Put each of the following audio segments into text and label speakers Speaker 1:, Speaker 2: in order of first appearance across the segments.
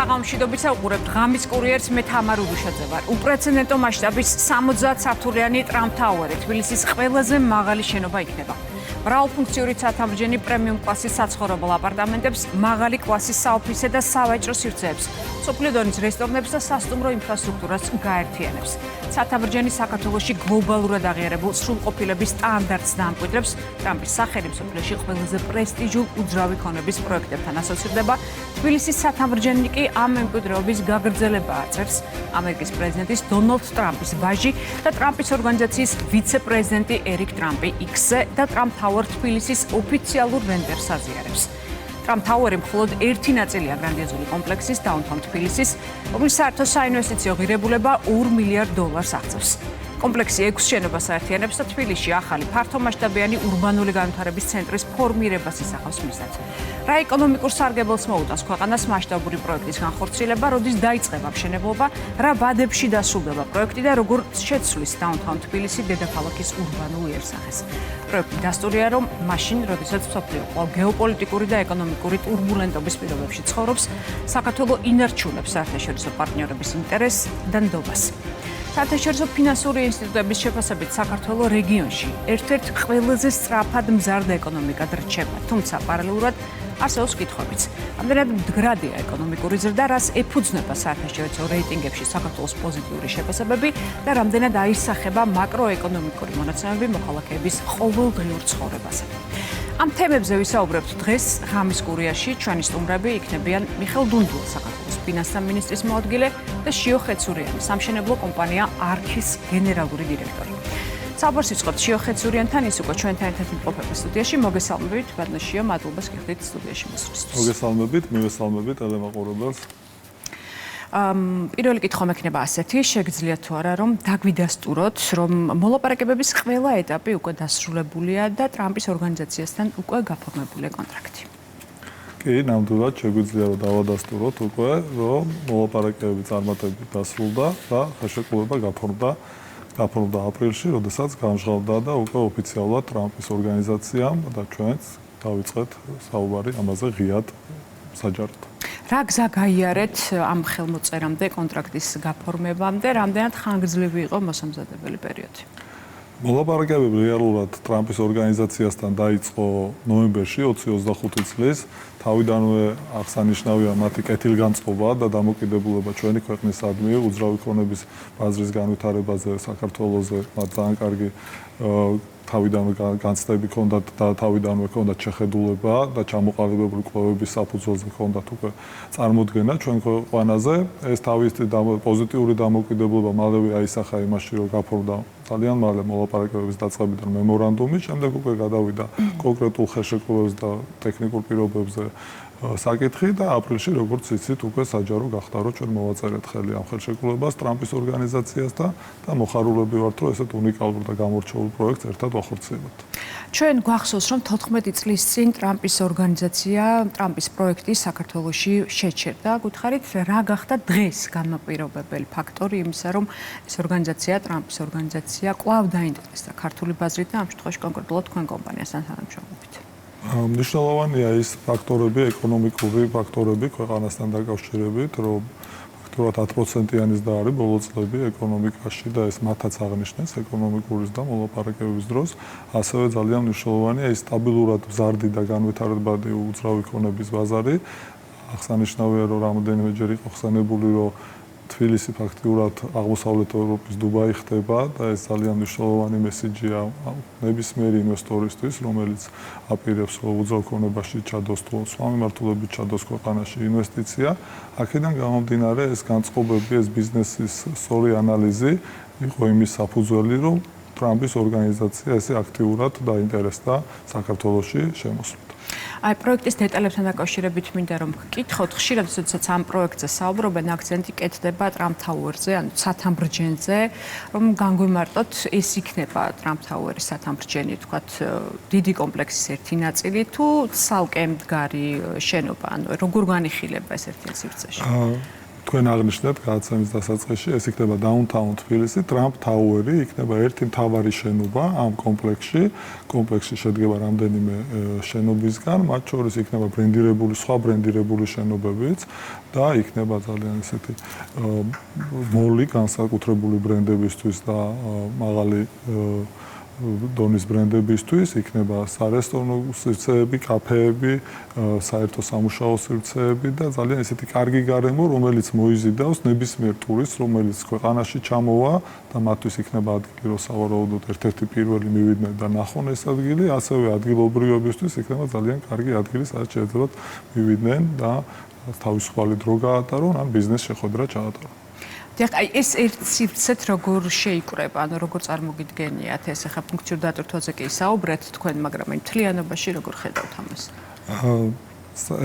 Speaker 1: საღამოშიდობით საუბრობთ ღამის კურიერს მე თამარ ურუშაძე ვარ. უპრეცედენტო მასშტაბის 60 სართულიანი Trump Tower თბილისის ყველაზე მაღალი შენობა იქნება. მრავალფუნქციური ცათამბჯენი პრემიუმ კლასის საცხოვრებელ აპარტამენტებს, მაღალი კლასის საოფისე და სავაჭრო სივრცეებს, სოფლიო დონის რესტორნებს და სასტუმრო ინფრასტრუქტურას გაერთიანებს. ცათამბჯენი საქართველოში გლობალურად აღიარებულ სრულყოფილების სტანდარტს დაამკვიდრებს. ტრამპის სახელი მსოფლიოში ყველაზე პრესტიჟულ უძრავი ქონების პროექტებთან ასოცირდება. თბილისის ცათამბჯენი კი ამ მემკვიდრეობის გაგრძელება აწევს. ამერიკის პრეზიდენტის დონალდ ტრამპის ვაჟი და ტრამპის ორგანიზაციის ვიცე-პრეზიდენტი ერიკ ტრამპი X-ზე და Trump Tower თბილისის ოფიციალურ რენდერს აზიარებს. Trump Tower-ი მხოლოდ ერთი ნაწილია გრანდიოზული კომპლექსის დაუნთაუნ თბილისის, რომლის საერთო საინვესტიციო ღირებულება $2 მილიარდ აღწევს. კომპლექსი 6 შენობას აერთიანებს და თბილისში ახალი ფართომასშტაბიანი ურბანული განვითარების ცენტრის ფორმირებას ისახავს მისად. რა ეკონომიკურ სარგებელს მოუტანს ქვეყანას მასშტაბური პროექტის განხორციელება, როდის დაიწყება მშენებლობა, რა ვადებში დასრულდება პროექტი და როგორ შეცვლის დაუნთაუნ თბილისი დედაქალაქის ურბანულ იერსახეს. პროექტი დასტურია, რომ მაშინ, როდესაც მსოფლიო კვლავ გეოპოლიტიკური და ეკონომიკური ტურბულენტობის პირობებში ცხოვრობს, საქართველო ინარჩუნებს საერთაშორისო პარტნიორების ინტერესს და ნდობას. საერთაშორისო ფინანსური ინსტიტუტების შეფასებით საქართველო რეგიონში ერთ-ერთ ყველაზე სწრაფად მზარდა ეკონომიკად რჩება, თუმცა პარალელურად არსებობს კითხვებიც. ამდენად მდგრადია ეკონომიკური ზრდა, რას ეფუძნება საერთაშორისო რეიტინგებში საქართველოს პოზიტიური შეფასებები და რამდენად აისახება მაკროეკონომიკური მონაცემები მოქალაქეების ყოველდღიურ ცხოვრებაზე. ამ თემებზე ვისაუბრებთ დღეს ღამის კურიაში. ჩვენი სტუმრები იქნებიან მიხეილ დუნდუა, საქართველოს ფინანსთა მინისტრის მოადგილე და შიო ხეცურიანი, სამშენებლო კომპანია არქის გენერალური დირექტორი. საუბარს ვიწყებთ შიო ხეცურიანთან, ის უკვე ჩვენთან ერთად იმყოფება სტუდიაში. მოგესალმებით, ბატონო შიო, მადლობას გიხდით სტუდიაში მოსვლისთვის.
Speaker 2: მოგესალმებით, მივესალმებით ტელემაყურებელს.
Speaker 1: პირველი კითხვა მექნება ასეთი, შეგიძლიათ თუ არა რომ დაგვიდასტუროთ, რომ მოლაპარაკებების ყველა ეტაპი უკვე დასრულებულია და ტრამპის ორგანიზაციასთან უკვე გაფორმებულია კონტრაქტი.
Speaker 2: კი, ნამდვილად შეგვიძლია რომ დავადასტუროთ უკვე, რომ მოლაპარაკებები წარმატებით დასრულდა და ხელშეკრულება გაფორმდა აპრილში, როდესაც გამჟღავნდა და უკვე ოფიციალურად ტრამპის ორგანიზაციამ და ჩვენც დავიწყეთ საუბარი ამაზე ღიად საჯაროდ.
Speaker 1: რა გზა გაიარეთ ამ ხელმოწერამდე, კონტრაქტის გაფორმებამდე, რამდენად ხანგრძლივი იყო მოსამზადებელი პერიოდი?
Speaker 2: მოლაპარაკებები რეალურად ტრამპის ორგანიზაციასთან დაიწყო ნოემბერში 2025 წლის. თავიდანვე აღსანიშნავია მათი კეთილგანწყობა და დამოკიდებულება ჩვენი ქვეყნისადმი უძრავი ქონების ბაზრის განვითარებაზე საქართველოზე. მათ ძალიან კარგი თავიდანვე განცდები ჰქონდათ და თავიდანვე ჰქონდათ შეხედულება და ჩამოყალიბებული კვლევების საფუძველზე ჰქონდათ უკვე წარმოდგენა ჩვენ ქვეყანაზე. ეს თავისი პოზიტიური დამოკიდებულება მალევე აისახა იმაში, რომ გაფორმდა ძალიან მალე მოლაპარაკებების დაწყებიდან მემორანდუმი, შემდეგ უკვე გადავიდა კონკრეტულ ხელშეკრულებებს და ტექნიკურ პირობებზე საკითხი და აპრილში, როგორც იცით, უკვე საჯარო გახდა, რომ ჩვენ მოვაწერეთ ხელი ამ ხელშეკრულებას ტრამპის ორგანიზაციასთან და მოხარულები ვართ, რომ ესეთ უნიკალურ და გამორჩეულ პროექტს ერთად ვახორციელებთ.
Speaker 1: ჩვენ გვახსოვს, რომ 14 წლის წინ ტრამპის ორგანიზაცია, ტრამპის პროექტი საქართველოში შეჩერდა. გითხარით, რა გახდა დღეს განმაპირობებელი ფაქტორი იმისა, რომ ეს ორგანიზაცია, ტრამპის ორგანიზაცია, კვლავ დაინტერესდა ქართული ბაზრით და ამ შემთხვევაში კონკრეტულად თქვენ კომპანიასთან თანამშრომლობით?
Speaker 2: მნიშვნელოვანია ის ფაქტორები, ეკონომიკური ფაქტორები ქვეყანასთან დაკავშირებით, რომ ფაქტობრივად 10%-იანი ზრდა არის ბოლო წლები ეკონომიკაში და ეს მათაც აღნიშნეს ეკონომიკური ზრდა მოლაპარაკებების დროს. ასევე ძალიან მნიშვნელოვანია ის სტაბილურად მზარდი და განვითარებადი უძრავი ქონების ბაზარი. აღსანიშნავია, რომ რამოდენიმეჯერ იყო ხსენებული, რომ თბილისი ფაქტიურად აღმოსავლეთ ევროპის დუბაი ხდება და ეს ძალიან მნიშვნელოვანი მესიჯია ნებისმიერი ინვესტორისთვის, რომელიც აპირებს რომ უძრავ ქონებაში ჩადოს თუ სხვა მიმართულებით ჩადოს ქვეყანაში ინვესტიცია. აქედან გამომდინარე ეს განწყობები, ეს ბიზნესის სწორი ანალიზი იყო იმის საფუძველი, რომ ტრამპის ორგანიზაცია ესე აქტიურად დაინტერესდა საქართველოში შემოსვლით.
Speaker 1: აი პროექტის დეტალებთან დაკავშირებით მინდა რომ გკითხოთ, ხშირად როდესაც ამ პროექტზე საუბრობენ, აქცენტი კეთდება Trump Tower-ზე, ანუ ცათამბჯენზე, რომ განგვიმარტოთ, ეს იქნება Trump Tower-ის ცათამბჯენი, თქვათ, დიდი კომპლექსის ერთი ნაწილი თუ ცალკე მდგარი შენობა, ანუ როგორ განიხილება ეს ერთი სივრცეში?
Speaker 2: თქვენ აღნიშნეთ გადაცემის დასაწყისში, ეს იქნება Downtown თბილისი, Trump Tower-ი, იქნება ერთი მთავარი შენობა ამ კომპლექსში. კომპლექსში შედგება რამდენიმე შენობისგან, მათ შორის იქნება სხვა ბრენდირებული შენობებიც და იქნება ძალიან ისეთი მოლი განსაკუთრებული ბრენდებისთვის და მაღალი დონის ბრენდებისთვის, იქნება სარესტორნო სივრცეები, კაფეები, საერთო სამუშაო სივრცეები და ძალიან ესეთი კარგი გარემო, რომელიც მოიზიდავს ნებისმიერ ტურისტს, რომელიც ქვეყანაში ჩამოვა და მათთვის იქნება ადგილი, რომ სავარაუდოდ ერთ-ერთი პირველი მივიდნენ და ნახონ ეს ადგილი, ასევე ადგილობრივებისთვის იქნება ძალიან კარგი ადგილი, სადაც შეეძლებათ მივიდნენ და თავისუფალი დრო გაატარონ, ან ბიზნეს შეხვედრა ჩაატარონ.
Speaker 1: აი ეს ერთ სივრცეთ როგორ შეიკრება, ანუ როგორ წარმოგიდგენიათ ეს ახლა ფუნქციურ დატვირთვაზე კი საუბრეთ თქვენ, მაგრამ აი მთლიანობაში როგორ ხედავთ ამას?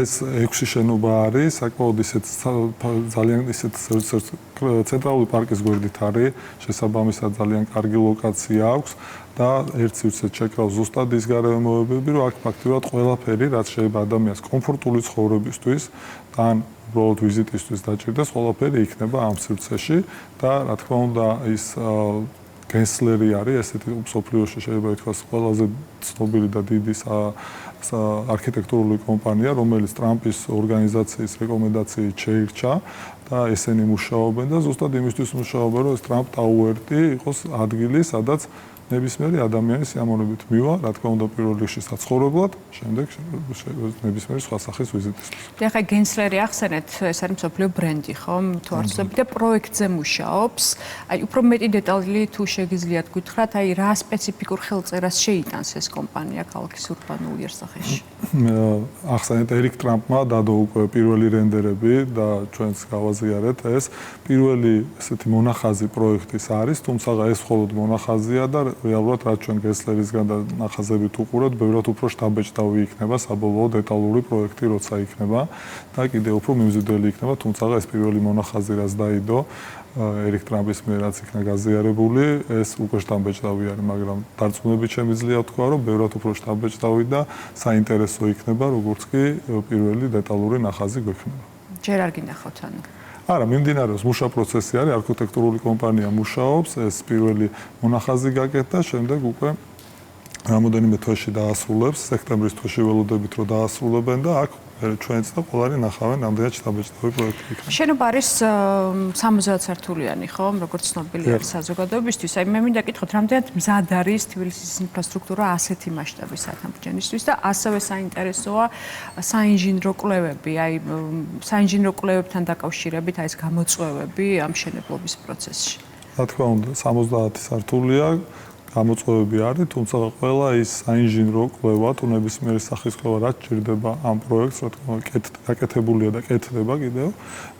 Speaker 2: ეს 6 შენობა არის, საკმაოდ ისეთ ძალიან ისეთ ცენტრალური პარკის გვერდით არის, შესაბამისად ძალიან კარგი ლოკაცია აქვს და ერთ სივრცეთ შეკრავს ზუსტად ის გარემოებები, რომ აქ ფაქტიურად ყველაფერი, რაც შეიძლება ადამიანს კომფორტული ცხოვრებისთვის და უბრალოდ ვიზიტისთვის დაჭირდეს, ყველაფერი იქნება ამ სივრცეში და რა თქმა უნდა ის გენსლერი არის, ესეთი მსოფლიოში შეიძლება ითქვას ყველაზე ცნობილი და დიდი არქიტექტურული კომპანია, რომელიც ტრამპის ორგანიზაციის რეკომენდაციით შეირჩა და ესენი მუშაობენ და ზუსტად იმისთვის მუშაობენ, რომ ეს Trump Tower-ი იყოს ადგილი, სადაც ნებისმიერი ადამიანი სიამოვნებით მივა, რა თქმა უნდა პირველ რიგში საცხოვრებლად, შემდეგ ნებისმიერი სხვა სახის ვიზიტისთვის.
Speaker 1: და ახლა გენსლერი ახსენეთ, ეს არის მსოფლიო ბრენდი, ხომ? თუ არ ვცდები და პროექტზე მუშაობს. აი უფრო მეტი დეტალი თუ შეგიძლიათ გითხრათ, აი რა სპეციფიკურ ხელწერას შეიტანს ეს კომპანია ქალაქის ურბანულ იერსახეში?
Speaker 2: ახსენეთ ერიკ ტრამპმა დადო უკვე პირველი რენდერები და ჩვენც გავაზიარეთ ეს. პირველი ესეთი მონახაზი პროექტის არის, თუმცა ეს მხოლოდ მონახაზია და რეალურად რაც ჩვენ გენსლერისგან და ნახაზებით უყურებთ, ბევრად უფრო შტაბბეჭდავი იქნება საბოლოო დეტალური პროექტი, როცა იქნება და კიდევ უფრო მიმზიდველი იქნება, თუმცა ეს პირველი მონახაზი რაც დაიდო ერიკ ტრამპის მიერ რაც იქნა გაზიარებული, ეს უკვე შტაბბეჭდავი არის, მაგრამ დარწმუნებით შემიძლია ვთქვა, რომ ბევრად უფრო შტაბბეჭდავი და საინტერესო იქნება, როგორც კი პირველი დეტალური ნახაზი გვექნება.
Speaker 1: ჯერ არ გინახავთ ანუ
Speaker 2: არა, მიმდინარეობს მუშა პროცესი არის, არქიტექტურული კომპანია მუშაობს, ეს პირველი მონახაზი გაკეთდა, შემდეგ უკვე რამოდენიმე თვეში დაასრულებს, სექტემბრის თვეში ველოდებით რომ დაასრულებენ და აქ ჩვენც და ყველანი ნახავენ რამდენად შტაბბეჭდავი პროექტი იქნება.
Speaker 1: შენობა არის 70 სართულიანი, ხომ? როგორც ცნობილი არის საზოგადოებისთვის. აი მე მინდა კითხოთ, რამდენად მზად არის თბილისის ინფრასტრუქტურა ასეთი მასშტაბის სათამბჯენისთვის და ასევე საინტერესოა საინჟინრო კვლევები, აი საინჟინრო კვლევებთან დაკავშირებით აი ეს გამოწვევები ამ მშენებლობის პროცესში.
Speaker 2: რა თქმა უნდა, 70 სართულია გამოწვევები არის, თუმცა ყველა ის საინჟინრო კვლევა, თუ ნებისმიერი სახის კვლევა რაც ჭირდება ამ პროექტს, რა თქმა უნდა, გაკეთებულია და კეთდება კიდევ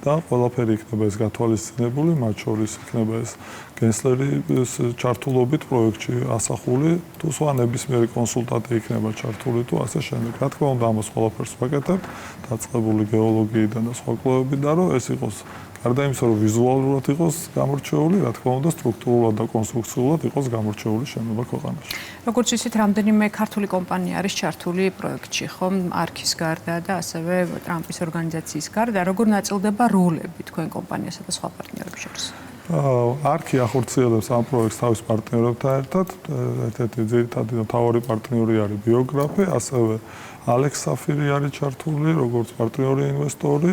Speaker 2: და ყველაფერი იქნება ეს გათვალისწინებული, მათ შორის იქნება ეს გენსლერის ჩართულობით პროექტში ასახული, თუ სხვა ნებისმიერი კონსულტანტი იქნება ჩართული თუ ასე შემდეგ. რა თქმა უნდა, ამას ყველაფერს ვაკეთებთ, დაწყებული გეოლოგიიდან და სხვა კვლევებიდან და რომ ეს იყოს გარდა იმისა, რომ ვიზუალურად იყოს გამორჩეული, რა თქმა უნდა, სტრუქტურულად და კონსტრუქციულად იყოს გამორჩეული შენობა ქვეყანაში.
Speaker 1: როგორც ისეთ რამდენიმე ქართული კომპანია არის ჩართული პროექტში, ხომ? არქის გარდა და ასევე ტრამპის ორგანიზაციის გარდა, როგორ ნაწილდება როლები თქვენ კომპანიასა და სხვა პარტნიორებს შორის?
Speaker 2: არქი ახორციელებს ამ პროექტს თავის პარტნიორებთან ერთად, ერთ-ერთი ძირითადი და მთავარი პარტნიორი არის ბიოგრაფი, ასევე ალექს საფირი არის ჩართული, როგორც პარტნიორი ინვესტორი.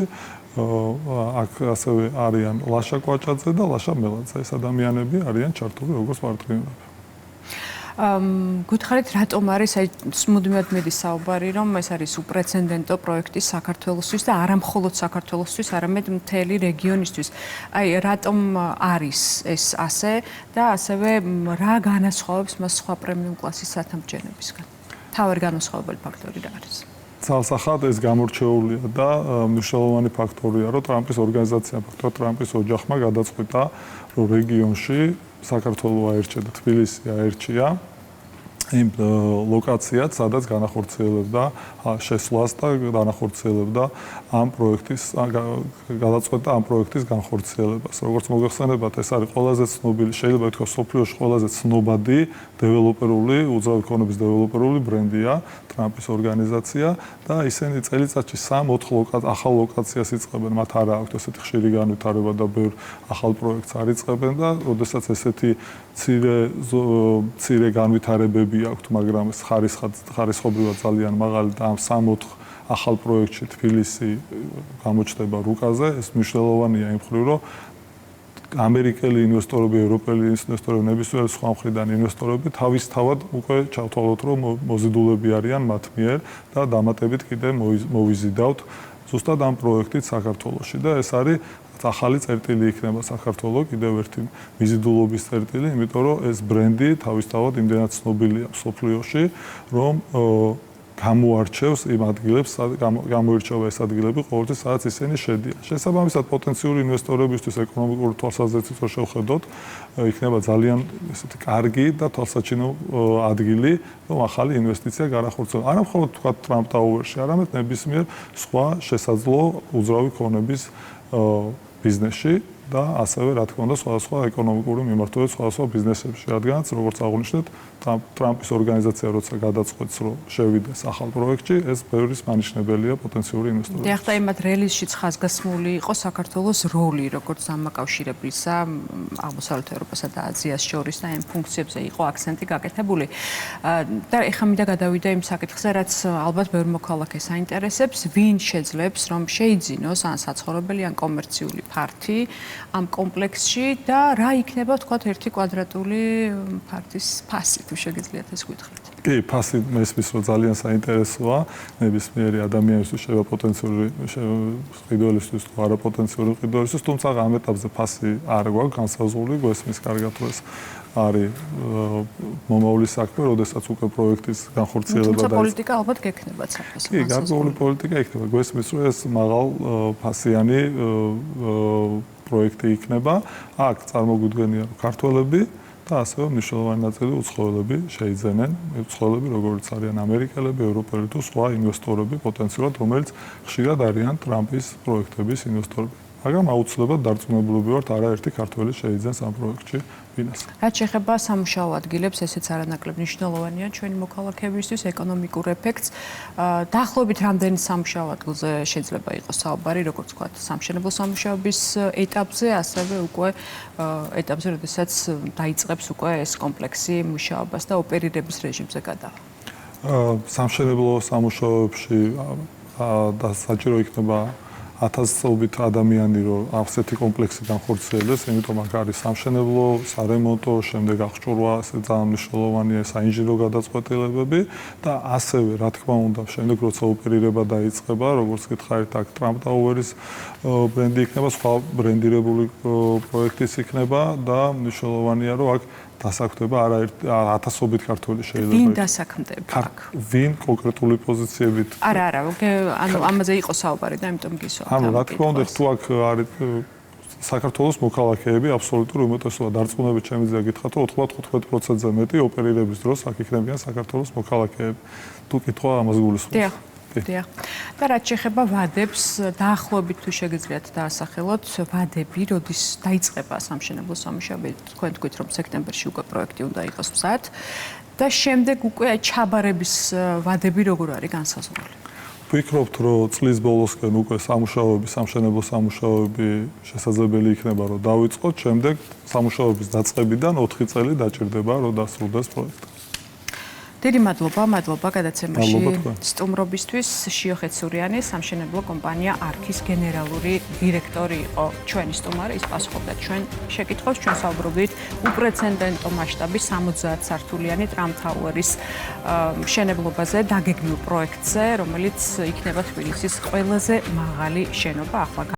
Speaker 2: აქ ასევე არიან ლაშა კვაჭაძე და ლაშა მელაძე. ეს ადამიანები არიან ჩართული როგორც პარტნიორები.
Speaker 1: გითხარით, რატომ არის აი მუდმივად მედის საუბარი, რომ ეს არის უპრეცედენტო პროექტი საქართველოსთვის და არა მხოლოდ საქართველოსთვის, არამედ მთელი რეგიონისთვის. აი რატომ არის ეს ასე და ასევე რა განასხვავებს მას სხვა პრემიუმ კლასის სათამბჯენებისგან? თავი განსხვავებული ფაქტორი რა არის?
Speaker 2: ცალსახად ეს გამორჩეულია და მნიშვნელოვანი ფაქტორია, რომ ტრამპის ორგანიზაციამ, ფაქტობრივად ტრამპის ოჯახმა გადაწყვიტა, რომ რეგიონში საქართველოს აერჩია და თბილისი აერჩია. იმ ლოკაციად, სადაც განახორციელებდა შესვლას და განახორციელებდა ამ პროექტის გადაწყვეტა ამ პროექტის განხორციელებას. როგორც მოგეხსენებათ, ეს არის ყველაზე ცნობილი, შეიძლება ითქვას, სოფლიოში ყველაზე ცნობადი დეველოპერული, უძრავი ქონების დეველოპერული ბრენდია, ტრამპის ორგანიზაცია და ისინი წელიწადში 3-4 ახალ ლოკაციას იწყებენ. მათ არ აქვთ ესეთი ხშირი განვითარება და ბევრ ახალ პროექტს არ იწყებენ და როდესაც ესეთი მცირე განვითარებები აქვთ, მაგრამ ეს ხარისხობრივად ძალიან მაღალი და ამ 3-4 ახალ პროექტში თბილისი გამოჩნდება რუკაზე. ეს მნიშვნელოვანია იმ მხრივ, რომ ამერიკელი ინვესტორები, ევროპელი ინვესტორები, ნებისმიერი სხვა მხრიდან ინვესტორები თავისთავად უკვე ჩავთვალოთ, რომ მოზიდულები არიან მათ მიერ და დამატებით კიდე მოვიზიდავთ ზუსტად ამ პროექტით საქართველოში და ეს არის ახალი წერტილი იქნება საქართველოს კიდევ ერთი მიზიდულობის წერტილი, იმიტომ რომ ეს ბრენდი თავისთავად იმდენად ცნობილია მსოფლიოში, რომ გამოარჩევს იმ ადგილებს, გამოირჩევა ეს ადგილები ყოველთვის, სადაც ისინი შედიან. შესაბამისად, პოტენციური ინვესტორებისთვის ეკონომიკური თვალსაზრისით რო შევხედოთ, იქნება ძალიან ესეთი კარგი და თვალსაჩინო ადგილი, რომ ახალი ინვესტიცია განახორციელოს. არა მხოლოდ თქვა Trump Tower-ში, არამედ ნებისმიერ სხვა შესაძლო უძრავი ქონების ბიზნესში და ასევე, რა თქმა უნდა, სხვადასხვა ეკონომიკური მიმართულებით სხვადასხვა ბიზნესებში, რადგანაც, როგორც აღვნიშნეთ, ტრამპის ორგანიზაცია როცა გადაწყვეტს, რომ შევიდეს ახალ პროექტში, ეს ბევრის მანიშნებელია პოტენციური ინვესტორებისთვის.
Speaker 1: დიახ, და იმათ რელიზშიც ხაზგასმული იყო საქართველოს როლი, როგორც დამაკავშირებლისა აღმოსავლეთ ევროპასა და აზიას შორის და იმ ფუნქციებზე იყო აქცენტი გაკეთებული. და ეხლა მინდა გადავიდე იმ საკითხზე, რაც ალბათ ბევრ მოქალაქეს აინტერესებს, ვინ შეძლებს, რომ შეიძინოს ან საცხოვრებელი, ან კომერციული ფართი ამ კომპლექსში და რა იქნება, თქვათ, ერთი კვადრატული ფართის ფასი, თუ შეგიძლიათ ეს გითხრათ.
Speaker 2: კი, ფასი მესმის, რომ ძალიან საინტერესოა ნებისმიერი ადამიანისთვის, შეიძლება პოტენციური მყიდველისთვის თუ არა პოტენციური მყიდველისთვის, თუმცა ამ ეტაპზე ფასი არ გვაქვს განსაზღვრული, გვესმის კარგად, რომ ეს არის მომავლის საქმე, როდესაც უკვე პროექტის განხორციელება
Speaker 1: თუმცა პოლიტიკა ალბათ გექნება საფასო.
Speaker 2: კი, გარკვეული პოლიტიკა იქნება. გვესმის, რომ ეს მაღალ ფასიანი პროექტი იქნება. აქ წარმოგვიდგენია, რომ ქართველები და ასევე მნიშვნელოვანი ნაწილი უცხოელები შეიძენენ, უცხოელები როგორიც არიან ამერიკელები, ევროპელი თუ სხვა ინვესტორები პოტენციურად, რომელიც ხშირად არიან ტრამპის პროექტების ინვესტორები. მაგრამ აუცილებლად დარწმუნებული ვართ, არაერთი ქართველი შეიძენს ამ პროექტში ბინას.
Speaker 1: რაც შეეხება სამუშაო ადგილებს, ესეც არანაკლებ მნიშვნელოვანია ჩვენი მოქალაქეებისთვის, ეკონომიკურ ეფექტს. დაახლოებით რამდენი სამუშაო ადგილზე შეიძლება იყოს საუბარი, როგორც ვთქვათ, სამშენებლო სამუშაოების ეტაპზე, ასევე უკვე ეტაპზე, როდესაც დაიწყებს უკვე ეს კომპლექსი მუშაობას და ოპერირების რეჟიმზე გადავა.
Speaker 2: სამშენებლო სამუშაოებში და საჭირო იქნება 1000-ობით ადამიანი, რომ ასეთი კომპლექსი განხორციელდეს, იმიტომ აქ არის სამშენებლო, სარემონტო, შემდეგ აღჭურვა, ეს ძალიან მნიშვნელოვანია, საინჟინრო გადაწყვეტილებები და ასევე, რა თქმა უნდა, შემდეგ როცა ოპერირება დაიწყება, როგორც გითხარით, აქ Trump Tower-ის ბრენდი იქნება, სხვა ბრენდირებული პროექტიც იქნება და მნიშვნელოვანია, რომ აქ დასაქმდება არაერთი 1000-ობით ქართველი შეიძლება.
Speaker 1: ვინ დასაქმდება აქ?
Speaker 2: ვინ კონკრეტული პოზიციებით?
Speaker 1: არა, ანუ ამაზე იყო საუბარი და ამიტომ გისვა.
Speaker 2: ანუ რა თქმა უნდა, თუ აქ არის საქართველოს მოქალაქეები, აბსოლუტურ უმეტესობა დარწმუნებით შემიძლია გითხრათ, რომ 95%-ზე მეტი ოპერირების დროს აქ იქნებიან საქართველოს მოქალაქეები. თუ კითხვა ამას გულისხმობს.
Speaker 1: დიახ. და რაც შეეხება ვადებს, დაახლოებით თუ შეგიძლიათ დაასახელოთ, ვადები, როდის დაიწყება სამშენებლო სამუშაოები, თქვენ თქვით, რომ სექტემბერში უკვე პროექტი უნდა იყოს მზად და შემდეგ უკვე ჩაბარების ვადები როგორ არის განსაზღვრული?
Speaker 2: ვფიქრობთ, რომ წლის ბოლოსკენ უკვე სამშენებლო სამუშაოები შესაძლებელი იქნება, რომ დავიწყოთ, შემდეგ სამუშაოების დაწყებიდან 4 წელი დაჭირდება, რომ დასრულდეს პროექტი.
Speaker 1: დიდი მადლობა გადაცემაში სტუმრობისთვის. შიო ხეცურიანი, სამშენებლო კომპანია არქის გენერალური დირექტორი იყო ჩვენი სტუმარი, ის პასუხობდა ჩვენ შეკითხვებს, ჩვენ საუბრობდით უპრეცედენტო მასშტაბის 70 სართულიანი Trump Tower-ის მშენებლობაზე, დაგეგმილ პროექტზე, რომელიც იქნება თბილისის ყველაზე მაღალი შენობა ახლა